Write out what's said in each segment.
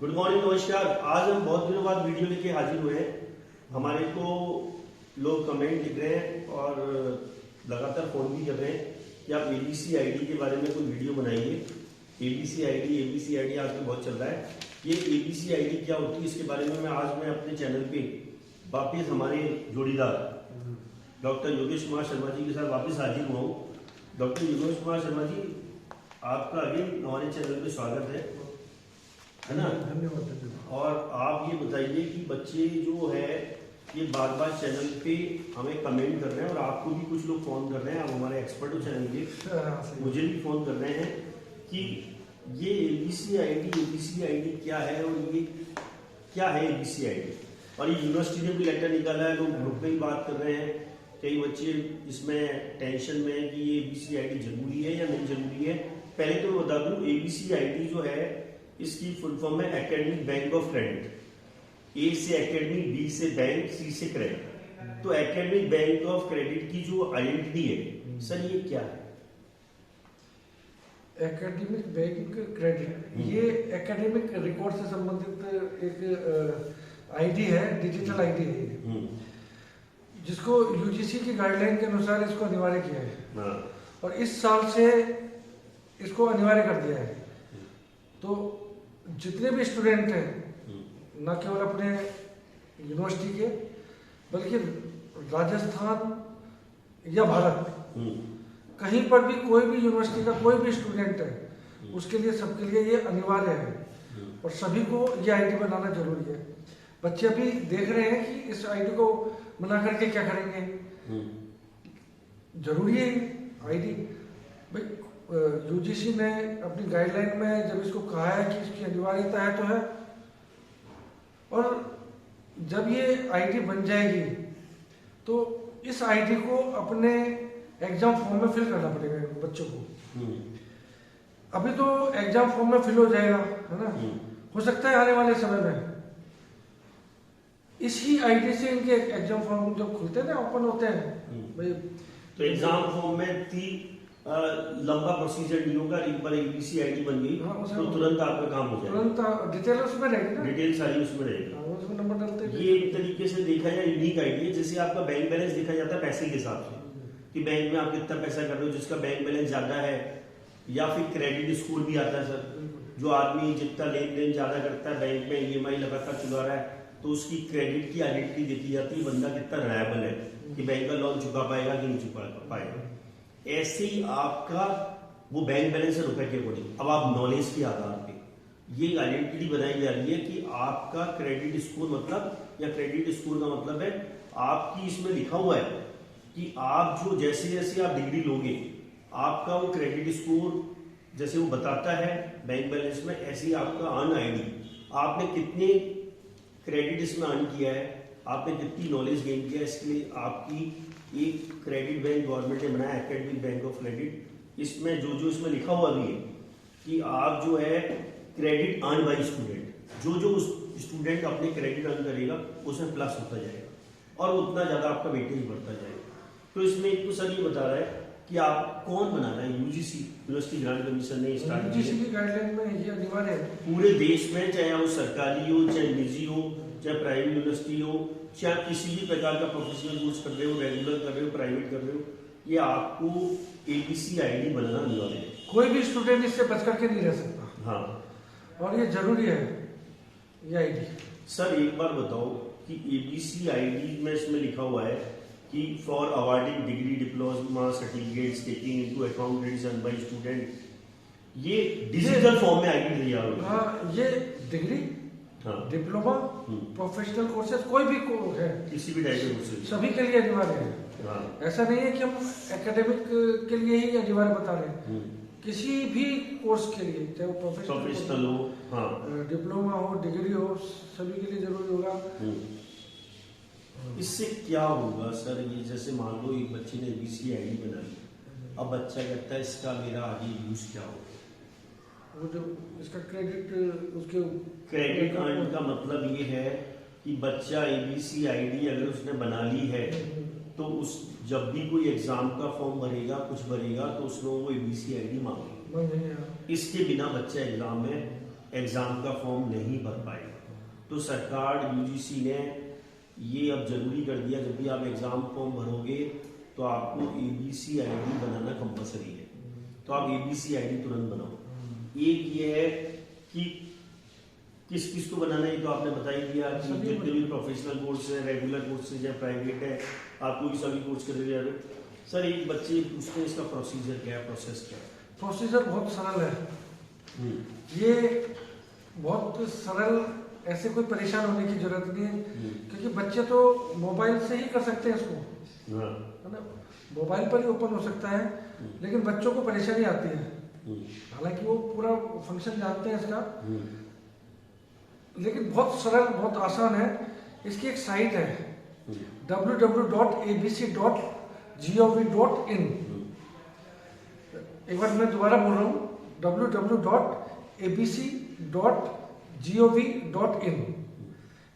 Good morning, नमस्कार। आज हम बहुत दिनों बाद वीडियो लेके हाजिर हुए हैं। हमारे को लोग कमेंट लिख रहे हैं और लगातार फोन भी कर रहे हैं कि आप एबीसी आईडी के बारे में कोई वीडियो बनाइए। एबीसी आईडी आजकल बहुत चल रहा है। ये एबीसी आईडी क्या होती है, इसके बारे में मैं अपने चैनल पे वापिस हमारे जोड़ीदार डॉक्टर योगेश कुमार शर्मा जी के साथ वापस हाजिर हुआ हूँ। डॉक्टर योगेश कुमार शर्मा जी, आपका अगेन हमारे चैनल पे स्वागत है ना। धन्यवाद। और आप ये बताइए कि बच्चे जो है ये बार बार चैनल पे हमें कमेंट कर रहे हैं और आपको भी कुछ लोग फोन कर रहे हैं, आप हमारे एक्सपर्ट हो चैनल के, मुझे भी फोन कर रहे हैं कि ये एबीसी आईडी क्या है और ये क्या है एबीसी आईडी। और ये यूनिवर्सिटी ने भी लेटर निकाला है, लोग ग्रुप में ही बात कर रहे हैं। कई बच्चे इसमें टेंशन में है कि ये एबीसी आईडी जरूरी है या नहीं जरूरी है। पहले तो मैं बता दूं, एबीसी आईडी जो है इसकी फुल फॉर्म है एकेडमिक बैंक ऑफ क्रेडिट। ए से एकेडमिक, बी से बैंक, सी से क्रेडिट। तो एकेडमिक बैंक ऑफ क्रेडिट की जो आइडेंटिटी है सर, ये क्या है? एकेडमिक बैंक क्रेडिट ये एकेडमिक रिकॉर्ड से संबंधित एक आईडी है, डिजिटल आईडी है ये, जिसको यूजीसी की गाइडलाइन के अनुसार इसको अनिवार्य किया है और इस साल से इसको अनिवार्य कर दिया है। तो जितने भी स्टूडेंट हैं, न केवल अपने यूनिवर्सिटी के बल्कि राजस्थान या भारत कहीं पर भी कोई भी यूनिवर्सिटी का कोई भी स्टूडेंट है, उसके लिए सबके लिए ये अनिवार्य है और सभी को ये आईडी बनाना जरूरी है। बच्चे अभी देख रहे हैं कि इस आईडी को बना करके क्या करेंगे। जरूरी है आईडी। भाई यूजीसी ने अपनी गाइडलाइन में जब इसको कहा है कि इसकी अनिवार्यता है तो है, और जब ये आईडी बन जाएगी तो इस आईडी को अपने एग्जाम फॉर्म में फिल करना पड़ेगा बच्चों को। अभी तो एग्जाम फॉर्म में फिल हो जाएगा, है ना। हो सकता है आने वाले समय में इसी आईडी से इनके एग्जाम फॉर्म जब खुलते हैं ना, ओपन होते हैं भाई, तो एग्जाम फॉर्म में लंबा प्रोसीजर नहीं होगा। एक बार एबीसी आईडी बन गई तो तुरंत आपका काम हो जाएगा। तुरंत डिटेल उसमें रहेगी ना, डिटेल सारी उसमें रहेगी। उसमें नंबर डालते हैं। ये एक तरीके से देखा जाए यूनिक आईडी है। जैसे आपका बैंक बैलेंस देखा जाता है पैसे के हिसाब से कि बैंक में आप कितना पैसा कर रहे हो। जिसका बैंक बैलेंस ज्यादा है, या फिर क्रेडिट स्कोर भी आता है सर। जो आदमी जितना लेन देन ज्यादा करता है, बैंक में ईएमआई लगातार चुका रहा है, तो उसकी क्रेडिट की आइडेंटिटी देखी जाती है, बंदा कितना रिलायबल है कि बैंक का लोन चुका पाएगा कि नहीं चुका पाएगा। ऐसे ही आपका वो बैंक बैलेंस है रुपए के अकॉर्डिंग। अब आप नॉलेज के आधार पे ये आइडेंटिटी बनाई जा रही है कि आपका क्रेडिट स्कोर मतलब, या क्रेडिट स्कोर का मतलब है आपकी, इसमें लिखा हुआ है कि आप जो जैसे जैसे आप डिग्री लोगे, आपका वो क्रेडिट स्कोर जैसे वो बताता है बैंक बैलेंस में, ऐसे ही आपका अर्न आईडी, आपने कितने क्रेडिट इसमें अर्न किया है, आपने कितनी नॉलेज गेन किया है, इसके लिए आपकी एक क्रेडिट बैंक गवर्नमेंट ने बनाया, एकेडमिक बैंक ऑफ क्रेडिट। इसमें जो इसमें लिखा हुआ भी है कि आप जो है क्रेडिट अर्न बाय स्टूडेंट, जो स्टूडेंट अपने क्रेडिट अर्न करेगा उसमें प्लस होता जाएगा और उतना ज्यादा आपका वेटेज बढ़ता जाएगा। तो इसमें एक तो सर ये बता रहा है कि आप कौन बना रहा है, यूजीसी यूनिवर्सिटी ग्रांट कमीशन ने स्टार्ट किया। यूजीसी की गाइडलाइन में ये अनिवार्य है पूरे देश में, चाहे वो सरकारी हो, चाहे निजी हो, चाहे प्राइवेट यूनिवर्सिटी हो, चाहे किसी भी प्रकार का प्रोफेशनल कोर्स कर रहे हो, रेगुलर कर रहे हो, प्राइवेट कर रहे हो, ये आपको एबीसी आईडी बनाना अनिवार्य है। कोई भी स्टूडेंट इससे बच करके नहीं रह सकता। हाँ, और ये जरूरी है ये आईडी। सर एक बार बताओ कि एबीसी आईडी में इसमें लिखा हुआ है कि for awarding degree, diploma, certificates taking into account credits earned by student, ये डिजिटल फॉर्म में आईडी तैयार होगी। हाँ, ये डिग्री, डिप्लोमा, प्रोफेशनल कोर्सेज, कोई भी कोर्स है, किसी भी टाइप के कोर्सेज, सभी के लिए अनिवार्य है। ऐसा नहीं है कि हम एकेडमिक के लिए ही अनिवार्य बता रहे हैं। किसी भी कोर्स के लिए, चाहे वो प्रोफेशनल हो, डिप्लोमा हो, डिग्री हो, सभी के लिए जरूरी होगा। इससे क्या होगा सर, ये जैसे मान लो एक बच्चे ने एबीसी आईडी बनाई, अब बच्चा कहता है इसका मेरा आगे यूज क्या होगा, वो जो इसका क्रेडिट, उसके क्रेडिट अर्न का मतलब ये है कि बच्चा एबीसी आईडी अगर उसने बना ली है तो उस जब भी कोई एग्जाम का फॉर्म भरेगा, कुछ भरेगा, तो उसमें वो एबीसी आईडी मांगेगा। इसके बिना बच्चा एग्जाम में एग्जाम का फॉर्म नहीं भर पाएगा। तो सरकार यूजीसी ने ये अब जरूरी कर दिया, जब भी आप एग्जाम फॉर्म भरोगे तो आपको एबीसी आईडी बनाना कंपलसरी है। तो आप एबीसी आईडी तुरंत बनाओ। एक ये है कि किस किस को बनाना है, तो आपने बता ही दिया कि जितने भी प्रोफेशनल कोर्स है, रेगुलर कोर्सेज है, प्राइवेट है, आपको भी सभी कोर्स कर रहे हैं। सर एक बच्चे पूछते हैं इसका प्रोसीजर क्या है, प्रोसेस क्या है? प्रोसीजर बहुत सरल है। ये बहुत सरल, ऐसे कोई परेशान होने की जरूरत नहीं है, क्योंकि बच्चे तो मोबाइल से ही कर सकते हैं इसको, है ना, मोबाइल पर ही ओपन हो सकता है। लेकिन बच्चों को परेशानी आती है, हालांकि वो पूरा फंक्शन जानते हैं इसका, लेकिन बहुत सरल, बहुत आसान है। इसकी एक साइट है www.abc.gov.in। एक बार मैं दोबारा बोल रहा हूँ, www.abc.gov.in।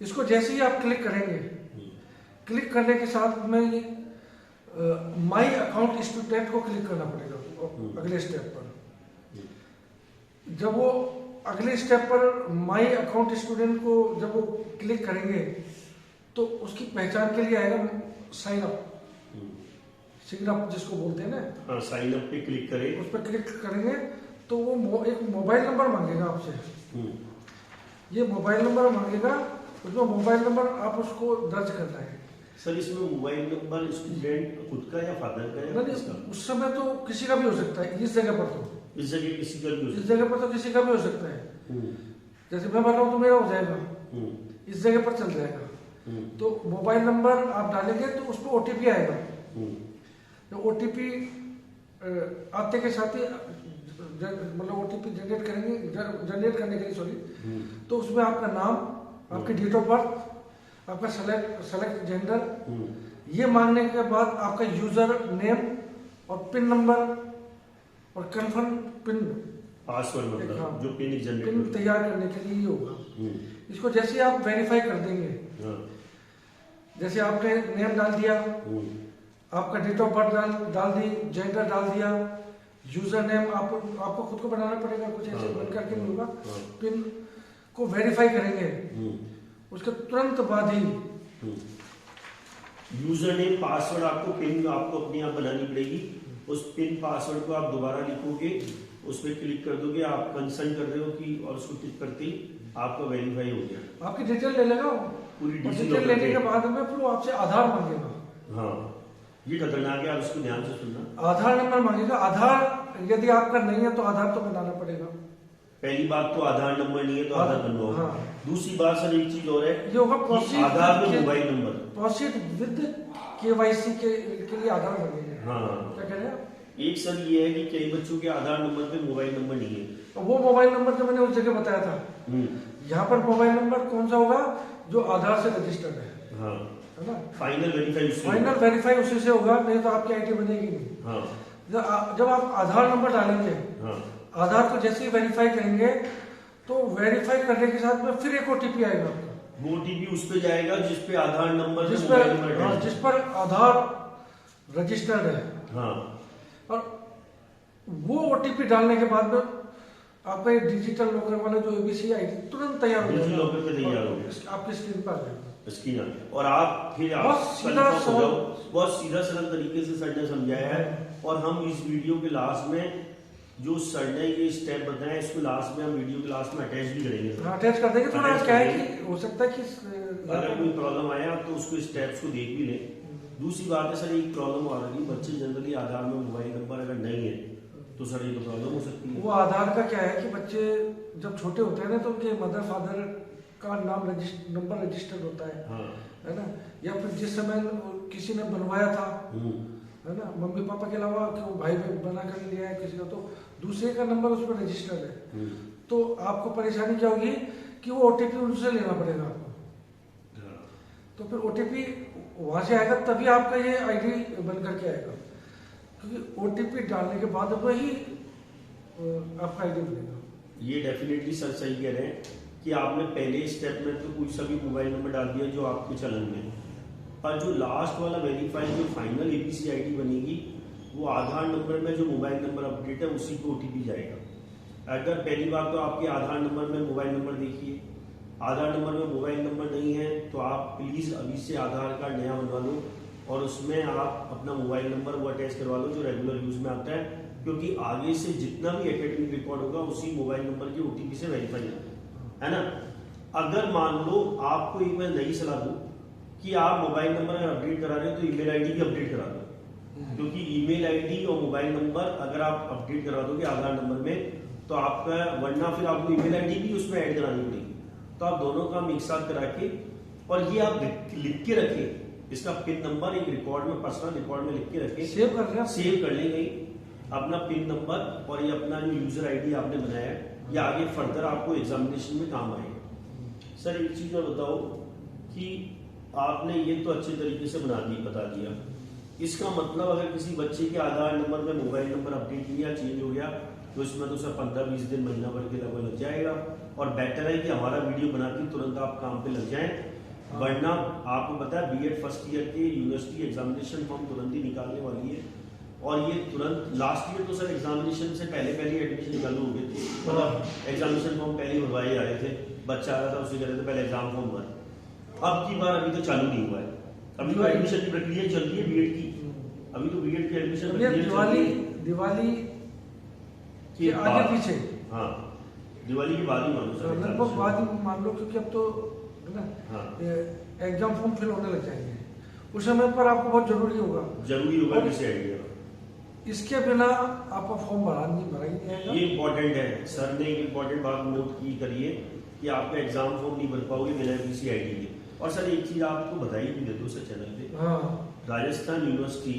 इसको जैसे ही आप क्लिक करेंगे, क्लिक करने के साथ में ये माई अकाउंट स्टूडेंट को क्लिक करना पड़ेगा अगले स्टेप पर। जब वो अगले स्टेप पर माई अकाउंट स्टूडेंट को जब वो क्लिक करेंगे तो उसकी पहचान के लिए आएगा साइन अप, साइन अप जिसको बोलते हैं ना, साइन अप पे क्लिक करें। उस पर क्लिक करेंगे तो वो एक मोबाइल नंबर मांगेगा आपसे। ये मोबाइल नंबर मांगेगा, उसमें मोबाइल नंबर आप उसको दर्ज करना है। सर इसमें मोबाइल नंबर स्टूडेंट खुद का या फादर का या किसका? उस समय तो किसी का भी हो सकता है। इस जगह पर तो इस जगह किसी का भी हो सकता है। इस जगह पर तो किसी का भी हो सकता है। जैसे मैं बता रहा हूँ तो मेरा हो जाएगा, इस जगह पर चल जाएगा। तो मोबाइल नंबर आप डालेंगे तो उस पर ओटीपी आएगा। तो ओटीपी आते के साथ ही मतलब ओटीपी जनरेट करेंगे, जनरेट करने के लिए सॉरी, तो उसमें आपका नाम, आपकी डेट ऑफ बर्थ, आपका सेलेक्ट जेंडर, ये मांगने के बाद आपका यूजर नेम और पिन नंबर और कंफर्म पिन, पासवर्ड मतलब जो पिन जनरेट पिन तैयार करने के लिए होगा। इसको जैसे आप वेरीफाई कर देंगे, जैसे आपने नेम डाल दिया, आपका डेट ऑफ बर्थ डाल दी, जेंडर डाल दिया, यूजर नेम आपको खुद को बनाना पड़ेगा, कुछ ऐसे बन करके नहीं होगा। पिन को वेरीफाई करेंगे, उसके तुरंत बाद ही यूजर नेम पासवर्ड आपको पिन आपको अपने आप बनानी पड़ेगी। उस पिन पासवर्ड को आप दोबारा लिखोगे, उस पर क्लिक कर दोगे, आप कंसर्न कर रहे हो कि, और उसको क्लिक करते ही आपका वेरीफाई हो गया। आपकी डिटेल ले लेगा, पूरी डिटेल लेने के बाद में फिर वो आपसे आधार मांगेगा। हाँ ये खतरनाक है, आप उसको ध्यान से सुनना। आधार नंबर मांगेगा। आधार यदि आपका नहीं है तो आधार तो बनाना पड़ेगा। पहली बात तो आधार नंबर नहीं है तो आधार बनवाओ। दूसरी बात सर एक चीज और है, ये होगा आधार में mobile number proceed with KYC के लिए आधार मांगेगा। हाँ क्या कह रहे हैं? एक सर ये है कि कई बच्चों के आधार नंबर पे मोबाइल नंबर नहीं है। वो मोबाइल नंबर जो मैंने उस जगह बताया था, यहाँ पर मोबाइल नंबर कौन सा होगा? जो आधार से रजिस्टर्ड है। हाँ है ना, फाइनल वेरीफाई उसी से होगा, नहीं तो आपकी आईडी बनेगी नहीं। हाँ। जब आप आधार नंबर डालेंगे, आधार को जैसे ही वेरीफाई करेंगे तो वेरीफाई करने के साथ में फिर एक ओटीपी आएगा। वो ओटीपी उस पे जाएगा जिस पे आधार नंबर, जिस पर आधार रजिस्टर्ड है। हाँ। और वो ओटीपी डालने के बाद में आपका ये डिजिटल लॉकर वाला जो एबीसी आईडी तुरंत तैयार हो जाएगा, लॉकर पे तैयार हो गया, आपकी स्क्रीन पर आ जाएगा। और आप फिर बहुत सीधा सरल तरीके से सर ने समझाया है। और हम इस वीडियो के लास्ट में जो सर ने ये स्टेप बताया, इसको लास्ट में हम वीडियो के लास्ट में अटैच भी करेंगे। अटैच कर देंगे। थोड़ा क्या है कि हो सकता है कि अगर कोई प्रॉब्लम आया तो उसको स्टेप्स को देख भी लें। दूसरी बात है सर, एक प्रॉब्लम आ रही है, बच्चे जनरली आधार में मोबाइल नंबर अगर नहीं है तो सर ये तो प्रॉब्लम हो सकती है। वो आधार का क्या है कि बच्चे जब छोटे होते हैं ना तो उनके मदर फादर का नाम नंबर रजिस्टर्ड होता है। हाँ। है ना, या फिर जिस समय किसी ने बनवाया था, है ना, मम्मी पापा के अलावा कि वो भाई बना कर लिया है किसी का, तो दूसरे का नंबर उस पर रजिस्टर्ड है। तो आपको परेशानी क्या होगी कि वो ओटीपी उनसे लेना पड़ेगा आपको। तो फिर ओटीपी वहां से आएगा, तभी आपका ये आईडी बन करके आएगा, क्योंकि ओटीपी डालने के बाद वही आपका आईडी बनेगा। ये डेफिनेटली सर सही कह रहे हैं कि आपने पहले स्टेप में तो कोई सा भी मोबाइल नंबर डाल दिया जो आपके चलन में, पर जो लास्ट वाला वेरीफाई जो फाइनल एबीसी आईडी बनेगी वो आधार नंबर में जो मोबाइल नंबर अपडेट है उसी को ओटीपी जाएगा। अगर पहली बात तो आपके आधार नंबर में मोबाइल नंबर देखिए, आधार नंबर में मोबाइल नंबर नहीं है तो आप प्लीज अभी से आधार कार्ड नया बनवा लो और उसमें आप अपना मोबाइल नंबर वो अटैच करवा लो जो रेगुलर यूज में आता है, क्योंकि आगे से जितना भी एकेडमिक रिकॉर्ड होगा उसी मोबाइल नंबर के ओटीपी से वेरीफाई है ना। अगर मान लो आपको एक मैं नई सलाह दूं कि आप मोबाइल नंबर अगर अपडेट करा रहे हो तो ईमेल आईडी भी अपडेट करा दो, क्योंकि ईमेल आईडी और मोबाइल नंबर अगर आप अपडेट करा दोगे आधार नंबर में तो आपका, वरना फिर आपको ईमेल आईडी भी उसमें ऐड करानी पड़ेगी। तो आप दोनों काम एक साथ करा के और ये आप लिख के रखें, इसका पिन नंबर एक रिकॉर्ड में, पर्सनल रिकॉर्ड में लिख के रखें, सेव कर लेंगे अपना पिन नंबर और ये अपना जो यूजर आईडी आपने बनाया है, ये आगे फर्दर आपको एग्जामिनेशन में काम आएगा। सर एक चीज और बताओ कि आपने ये तो अच्छे तरीके से बता दिया, इसका मतलब अगर किसी बच्चे के आधार नंबर में मोबाइल नंबर अपडेट किया, चेंज हो गया, तो इसमें तो सर 15-20 दिन, महीना भर के लगभग लग जाएगा। और बेटर है कि हमारा वीडियो बना के तुरंत आप काम पे लग जाएं, वरना आपको पता है बीएड फर्स्ट ईयर के यूनिवर्सिटी एग्जामिनेशन फॉर्म तुरंत ही निकालने वाली है और ये तुरंत, लास्ट ईयर तो सर एग्जामिनेशन से पहले एडमिशन चालू हो गए थे, मतलब एग्जामिनेशन फॉर्म पहले भरवाए जा रहे थे, बच्चा आ रहा था उसे कह रहे थे पहले एग्जाम फॉर्म भर। अब की बार अभी तो चालू नहीं हुआ है, अभी तो एडमिशन की प्रक्रिया चल रही है बीएड की, अभी तो बीएड की एडमिशन दिवाली के आगे पीछे, हाँ दिवाली के बाद ही मान लो, लगभग बाद ही मान लो, क्योंकि अब तो है ना एग्जाम फॉर्म फिल होने लग जाएंगे, उस समय पर आपको बहुत जरूरी होगा किसी आइडिया, इसके बिना आपका फॉर्म भरा ही नहीं जाएगा। ये इंपॉर्टेंट है, सर ने एक इंपॉर्टेंट बात नोट की करिए कि आपका एग्जाम फॉर्म नहीं भर पाओगे बिना किसी आईडी के। और सर एक चीज आपको बताई भी दे दो सर चैनल पे, राजस्थान यूनिवर्सिटी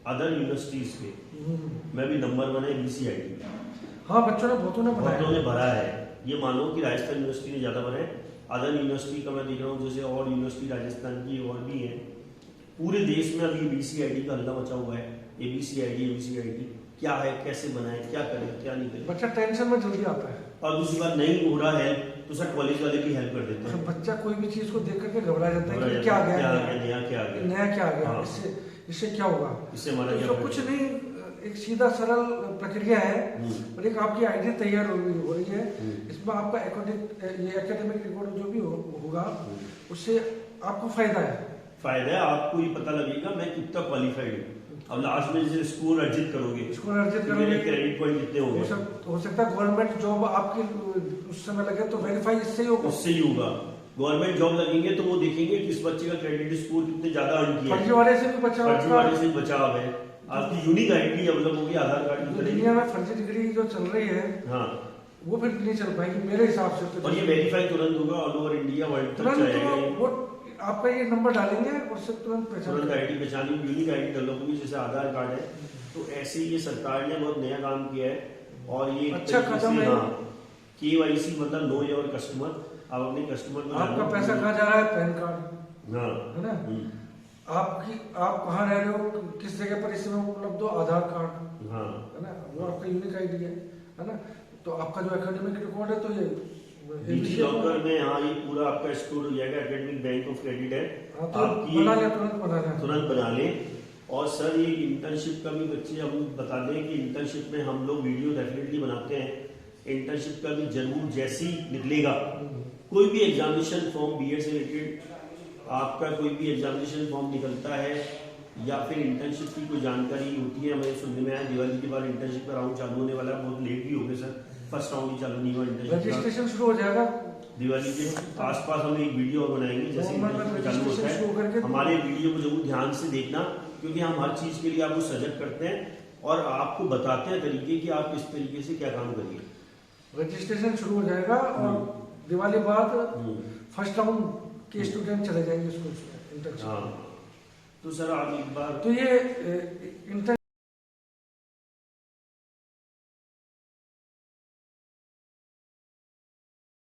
अदर यूनिवर्सिटीज के में भी नंबर 1 है बीसीआईडी। हाँ बहुतों ने भरा है, ये मानो कि राजस्थान यूनिवर्सिटी ने ज्यादा भरा है, अदर यूनिवर्सिटी का मैं देख रहा हूँ जैसे और यूनिवर्सिटी राजस्थान की और भी है, पूरे देश में अभी बीसीआईडी का हल्ला मचा हुआ है। एबीसीआईडी क्या है, कैसे बनाए, क्या करें क्या नहीं करें, बच्चा टेंशन में जल्दी आता है। और दूसरी बात नहीं हो रहा है तो सर कॉलेज वाले भी हेल्प कर देते हैं, बच्चा कोई भी चीज को देख करके घबरा जाता है कि क्या आ गया, नया क्या आ गया, इससे क्या होगा, इससे हमारा क्या, कुछ नहीं, एक सीधा सरल प्रक्रिया है और एक आपकी आईडी तैयार हो रही है, इसमें आपका एकेडमिक रिकॉर्ड जो भी होगा उससे आपको फायदा है, आपको ये पता लगेगा मैं कितना क्वालिफाइड हूँ। अब लास्ट में जैसे स्कोर अर्जित करोगे क्रेडिट पॉइंट कितने होंगे, हो सकता है गवर्नमेंट जॉब आपकी उस समय लगे तो वेरीफाई इससे ही होगा, गवर्नमेंट जॉब लगेंगे तो वो देखेंगे किस बच्चे का क्रेडिट स्कोर कितने ज्यादा अर्न किया, फर्जी वाले से भी बचाव है, आपकी यूनिक आईडी डेवलप होगी आधार कार्ड की। दुनिया में फर्जी डिग्री जो चल रही है, हाँ वो फिर नहीं चल पाएगी मेरे हिसाब से। और ये वेरीफाई तुरंत होगा, ऑल ओवर इंडिया वर्ल्ड तक जाएगा, आपका ये नंबर डालेंगे और सब तुरंत आईडी पहचानी, यूनिक आईडी डेवलप होगी जैसे आधार कार्ड है। तो ऐसे ये सरकार ने बहुत नया काम किया है और ये अच्छा कदम है। केवाईसी मतलब नो योर कस्टमर, आप अपने कस्टमर को, आपका पैसा कहाँ जा रहा है, पैन कार्ड, हाँ है ना, आप कहाँ रह रहे हो, किस जगह पर इस समय उपलब्ध हो, आधार कार्ड, हाँ है ना, वो आपका यूनिक आईडी है ना। तो आपका जो एकेडमिक रिकॉर्ड है तो ये लॉकर में, हाँ ये पूरा आपका स्टोर हो जाएगा, एकेडमिक बैंक ऑफ क्रेडिट है, तुरंत बना ले। और सर ये इंटर्नशिप का भी बच्चे हम बता दें कि इंटर्नशिप में हम लोग वीडियो डेफिनेटली बनाते हैं, इंटर्नशिप का भी जरूर जैसे ही निकलेगा कोई भी एग्जामिनेशन फॉर्म बीएड से रिलेटेड, आपका कोई भी एग्जामिनेशन फॉर्म निकलता है या फिर इंटर्नशिप की कोई जानकारी होती है, हमें सुनने में आया दिवाली के बाद इंटर्नशिप का राउंड चालू होने वाला है, बहुत लेट भी हो गए सर, फर्स्ट राउंड ही चालू नहीं हुआ, रजिस्ट्रेशन शुरू हो जाएगा दिवाली के आसपास। हम एक वीडियो और बनाएंगे जैसे चालू होता है, हमारे वीडियो को जरूर ध्यान से देखना, क्योंकि हम हर चीज के लिए आपको सजग करते हैं और आपको बताते हैं तरीके कि आप किस तरीके से क्या काम करिए। रजिस्ट्रेशन शुरू हो जाएगा और दिवाली बाद फर्स्ट राउंड के स्टूडेंट चले जाएंगे स्कूल में। हाँ तो सर आप एक बार तो ये